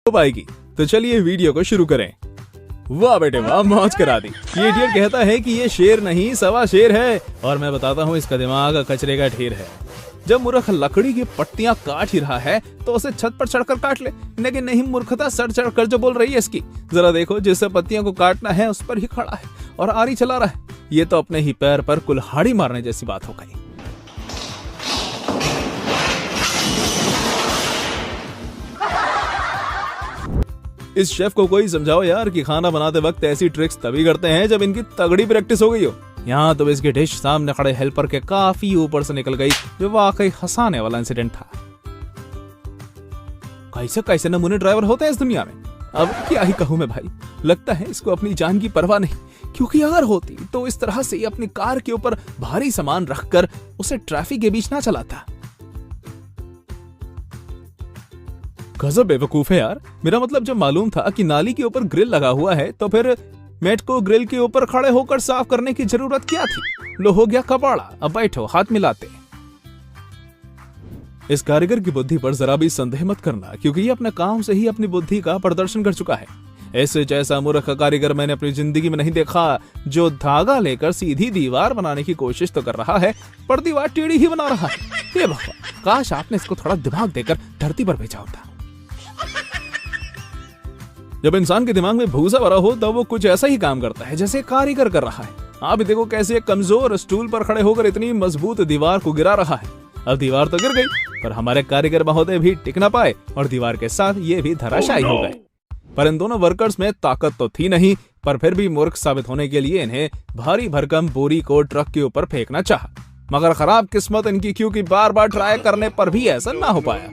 पाएगी। तो चलिए वीडियो को शुरू करें। वाह बेटे वाह, मौज करा दी। ये इडियट कहता है कि ये शेर नहीं सवा शेर है, और मैं बताता हूँ इसका दिमाग कचरे का ढेर है। जब मूर्ख लकड़ी की पट्टियां काट ही रहा है तो उसे छत पर चढ़कर काट ले, लेकिन नहीं, मूर्खता सर चढ़कर जो बोल रही है इसकी। जरा देखो, जिससे पत्तियों को काटना है उस पर ही खड़ा है और आरी चला रहा है। ये तो अपने ही पैर पर कुल्हाड़ी मारने जैसी बात हो गई। इस शेफ को कोई समझाओ यार कि खाना बनाते वक्त ऐसी ट्रिक्स तभी करते हैं जब इनकी तगड़ी प्रैक्टिस हो गई हो। यहाँ तो इसकी डिश सामने खड़े हेल्पर के काफी ऊपर से निकल गई, जो वाकई हंसाने वाला इंसिडेंट था। कैसे कैसे नमूने ड्राइवर होते हैं इस दुनिया में। अब क्या ही कहूँ मैं भाई, लगता है इसको अपनी जान की परवाह नहीं, क्योंकि अगर होती तो इस तरह से अपनी कार के ऊपर भारी सामान रखकर उसे ट्रैफिक के बीच ना चलाता। गजब बेवकूफ है यार। मेरा मतलब जब मालूम था कि नाली के ऊपर ग्रिल लगा हुआ है तो फिर मेट को ग्रिल के ऊपर खड़े होकर साफ करने की जरूरत क्या थी। लो हो गया कबाड़ा, अब बैठो हाथ मिलाते। इस कारीगर की बुद्धि पर जरा भी संदेह मत करना, क्योंकि ये अपने काम से ही अपनी बुद्धि का प्रदर्शन कर चुका है। ऐसे जैसा मूर्ख कारीगर मैंने अपनी जिंदगी में नहीं देखा, जो धागा लेकर सीधी दीवार बनाने की कोशिश तो कर रहा है पर दीवार टेढ़ी ही बना रहा है। ये भगवान, काश आपने इसको थोड़ा दिमाग देकर धरती पर भेजा होता। जब इंसान के दिमाग में भूसा भरा हो तब वो कुछ ऐसा ही काम करता है जैसे कारीगर कर रहा है। आप भी देखो कैसे कमजोर स्टूल पर खड़े होकर इतनी मजबूत दीवार को गिरा रहा है। अब दीवार तो गिर गई, पर हमारे कारीगर महोदय भी टिक ना पाए और दीवार के साथ ये भी धराशायी हो गए। पर इन दोनों वर्कर्स में ताकत तो थी नहीं, पर फिर भी मूर्ख साबित होने के लिए इन्हें भारी भरकम बोरी को ट्रक के ऊपर फेंकना चाहा। मगर खराब किस्मत इनकी, क्योंकि बार बार ट्राई करने पर भी ऐसा ना हो पाया।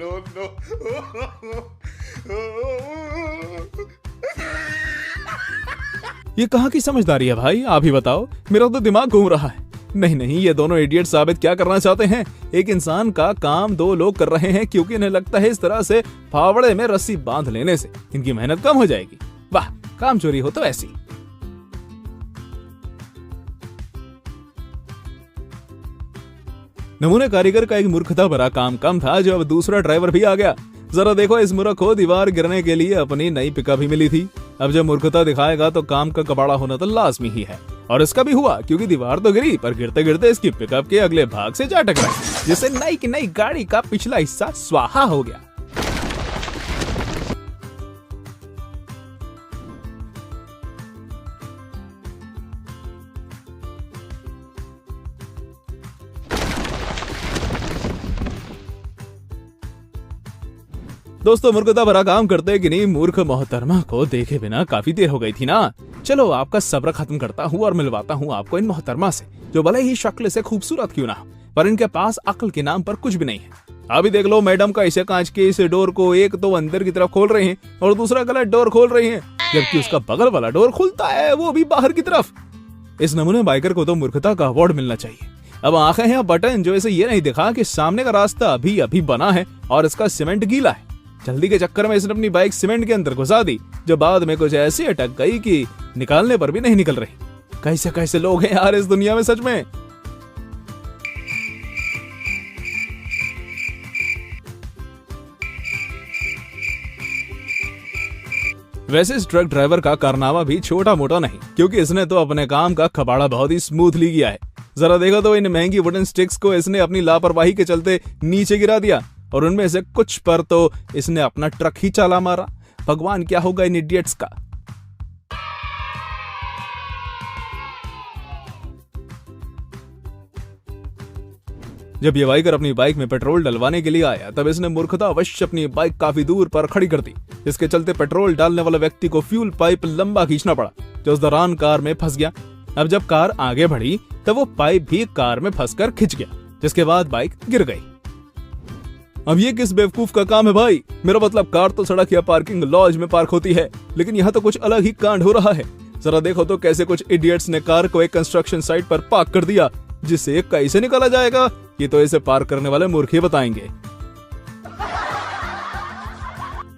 ये कहाँ की समझदारी है भाई, आप ही बताओ। मेरा तो दिमाग घूम रहा है। नहीं नहीं, ये दोनों इडियट साबित क्या करना चाहते हैं। एक इंसान का काम दो लोग कर रहे हैं, क्योंकि इन्हें लगता है इस तरह से फावड़े में रस्सी बांध लेने से इनकी मेहनत कम हो जाएगी। वाह, काम चोरी हो तो ऐसी। नमूने कारीगर का एक मूर्खता भरा काम कम था, जो अब दूसरा ड्राइवर भी आ गया। जरा देखो, इस मूर्ख को दीवार गिरने के लिए अपनी नई पिकअप भी मिली थी। अब जब मूर्खता दिखाएगा तो काम का कबाड़ा होना तो लाजमी ही है, और इसका भी हुआ, क्योंकि दीवार तो गिरी पर गिरते गिरते इसकी पिकअप के अगले भाग से जा टकराई, जिससे नई की नई गाड़ी का पिछला हिस्सा स्वाहा हो गया। दोस्तों, मूर्खता भरा काम करते कि नहीं, मूर्ख मोहतरमा को देखे बिना काफी देर हो गई थी ना। चलो आपका सब्र खत्म करता हूँ और मिलवाता हूँ आपको इन मोहतरमा से, जो भले ही शक्ल से खूबसूरत क्यों ना हो, पर इनके पास अक्ल के नाम पर कुछ भी नहीं है। अभी देख लो मैडम का इसे कांच के इस डोर को एक तो अंदर की तरफ खोल रहे हैं और दूसरा गलत डोर खोल रहे हैं, जबकि उसका बगल वाला डोर खुलता है, वो भी बाहर की तरफ। इस नमूने बाइकर को तो मूर्खता का अवार्ड मिलना चाहिए। अब आंखें हैं बटन जो इसे ये नहीं दिखा कि सामने का रास्ता अभी अभी बना है और इसका सीमेंट गीला है। जल्दी के चक्कर में इसने अपनी बाइक सीमेंट के अंदर घुसा दी, जो बाद में कुछ ऐसी अटक गई कि निकालने पर भी नहीं निकल रही। कैसे कैसे लोग हैं यार इस दुनिया में, सच में। वैसे इस ट्रक ड्राइवर का कारनामा भी छोटा मोटा नहीं, क्योंकि इसने तो अपने काम का कबाड़ा बहुत ही स्मूथली किया है। जरा देखो तो इन महंगी वुडन स्टिक्स को इसने अपनी लापरवाही के चलते नीचे गिरा दिया, और उनमें से कुछ पर तो इसने अपना ट्रक ही चाला मारा। भगवान क्या होगा इन इडियट्स का। जब ये बाइकर अपनी बाइक में पेट्रोल डलवाने के लिए आया, तब इसने मूर्खता अवश्य अपनी बाइक काफी दूर पर खड़ी कर दी, जिसके चलते पेट्रोल डालने वाले व्यक्ति को फ्यूल पाइप लंबा खींचना पड़ा, जो उस दौरान कार में फंस गया। अब जब कार आगे बढ़ी तब वो पाइप भी कार में फंसकर खिंच गया, जिसके बाद बाइक गिर गई। अब ये किस बेवकूफ का काम है भाई। मेरा मतलब कार तो सड़क या पार्किंग लॉज में पार्क होती है, लेकिन यहाँ तो कुछ अलग ही कांड हो रहा है। जरा देखो तो कैसे कुछ इडियट्स ने कार को एक कंस्ट्रक्शन साइट पर पार्क कर दिया, जिससे कैसे निकाला जाएगा ये तो इसे पार्क करने वाले मूर्ख ही बताएंगे।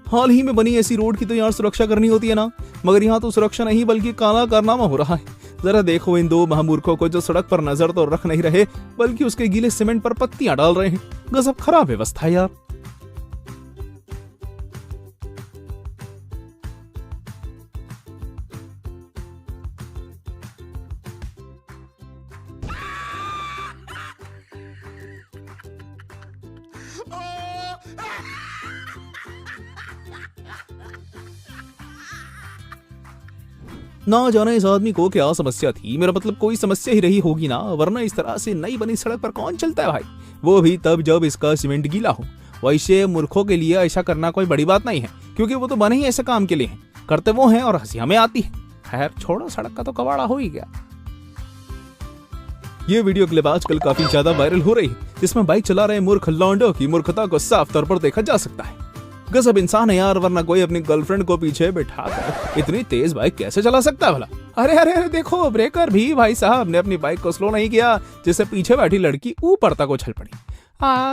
हाल ही में बनी ऐसी रोड की तो यार सुरक्षा करनी होती है ना, मगर यहाँ तो सुरक्षा नहीं बल्कि काला कारनामा हो रहा है। जरा देखो इन दो महामूर्खों को, जो सड़क पर नजर तो रख नहीं रहे बल्कि उसके गीले सीमेंट पर पत्तियां डाल रहे हैं। गजब खराब व्यवस्था यार। ना जाने इस आदमी को क्या समस्या थी, मेरा मतलब कोई समस्या ही रही होगी ना, वरना इस तरह से नई बनी सड़क पर कौन चलता है भाई, वो भी तब जब इसका सीमेंट गीला हो। वैसे मूर्खों के लिए ऐसा करना कोई बड़ी बात नहीं है, क्योंकि वो तो बने ही ऐसे काम के लिए हैं, करते वो हैं और हंसी हमें आती है। खैर छोड़ो, सड़क का तो कबाड़ा हो ही गया। ये वीडियो क्लिप आजकल काफी ज्यादा वायरल हो रही है, जिसमें बाइक चला रहे मूर्ख लौंडों की मूर्खता को साफ तौर पर देखा जा सकता है। गजब इंसान है यार, वरना कोई अपनी गर्लफ्रेंड को पीछे बिठाकर इतनी तेज बाइक कैसे चला सकता है भला। अरे अरे अरे देखो, ब्रेकर भी भाई साहब ने अपनी बाइक को स्लो नहीं किया, जिससे पीछे बैठी लड़की ऊपर तक उछल पड़ी।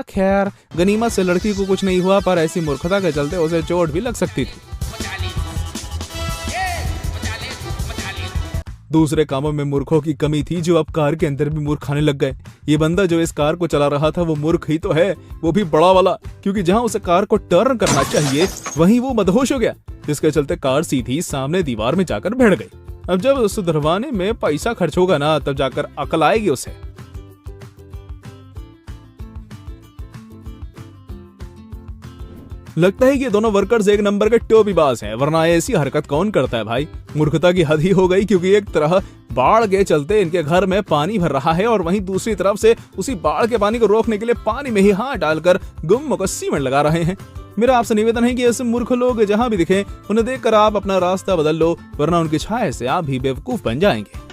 खैर गनीमत से लड़की को कुछ नहीं हुआ, पर ऐसी मूर्खता के चलते उसे चोट भी लग सकती थी। दूसरे कामों में मूर्खों की कमी थी, जो अब कार के अंदर भी मूर्ख खाने लग गए। ये बंदा जो इस कार को चला रहा था वो मूर्ख ही तो है, वो भी बड़ा वाला, क्योंकि जहां उसे कार को टर्न करना चाहिए वहीं वो मदहोश हो गया, जिसके चलते कार सीधी सामने दीवार में जाकर भिड़ गई। अब जब सुधरवाने में पैसा खर्च होगा ना, तब जाकर अकल आएगी उसे। लगता है कि दोनों वर्कर्स एक नंबर के टोपीबाज हैं, वरना ऐसी हरकत कौन करता है भाई। मूर्खता की हद ही हो गई, क्योंकि एक तरह बाढ़ के चलते इनके घर में पानी भर रहा है और वहीं दूसरी तरफ से उसी बाढ़ के पानी को रोकने के लिए पानी में ही हाथ डालकर गुम्म को सीमेंट लगा रहे हैं। मेरा आपसे निवेदन है कि ऐसे मूर्ख लोग जहां भी दिखें उन्हें देखकर आप अपना रास्ता बदल लो, वरना उनकी छाया से आप भी बेवकूफ बन जाएंगे।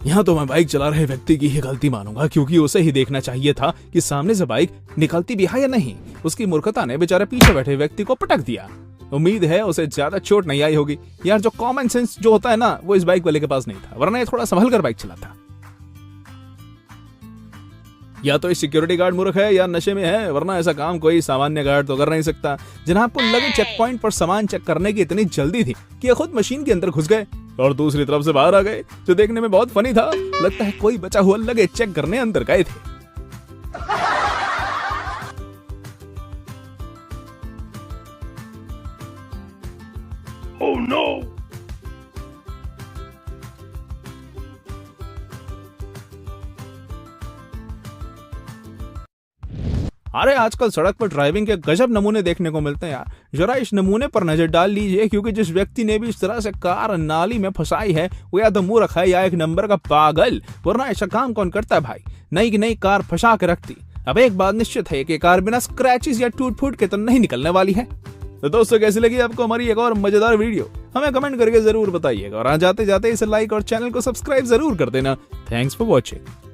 यहाँ तो मैं बाइक चला रहे व्यक्ति की ही गलती मानूंगा, क्योंकि उसे ही देखना चाहिए था कि सामने से बाइक निकलती भी है या नहीं। उसकी मूर्खता ने बेचारे पीछे बैठे व्यक्ति को पटक दिया। उम्मीद है उसे ज्यादा चोट नहीं आई होगी। यार जो कॉमन सेंस जो होता है ना, वो इस बाइक वाले के पास नहीं था, वरना ये थोड़ा संभल कर बाइक चलाता। या तो इस सिक्योरिटी गार्ड मूर्ख है या नशे में है, वरना ऐसा काम कोई सामान्य गार्ड तो कर नहीं सकता। जनाब को लगे चेक पॉइंट पर सामान चेक करने की इतनी जल्दी थी कि खुद मशीन के अंदर घुस गए और दूसरी तरफ से बाहर आ गए, जो देखने में बहुत फनी था। लगता है कोई बचा हुआ लगे चेक करने अंदर गए थे। Oh no! अरे आजकल सड़क पर ड्राइविंग के गजब नमूने देखने को मिलते हैं यार। जरा इस नमूने पर नजर डाल लीजिए, क्योंकि जिस व्यक्ति ने भी इस तरह से कार नाली में फंसाई है वो या तो मूर्ख है या एक नंबर का पागल, वरना ऐसा काम कौन करता है भाई। नई की नई कार फंसा के रखती। अब एक बात निश्चित है कि कार बिना स्क्रैचेस या टूट फूट के तो नहीं निकलने वाली है। तो दोस्तों कैसी लगी आपको हमारी एक और मजेदार वीडियो, हमें कमेंट करके जरूर बताइएगा, और जाते जाते इसे लाइक और चैनल को सब्सक्राइब जरूर कर देना। Thanks for watching.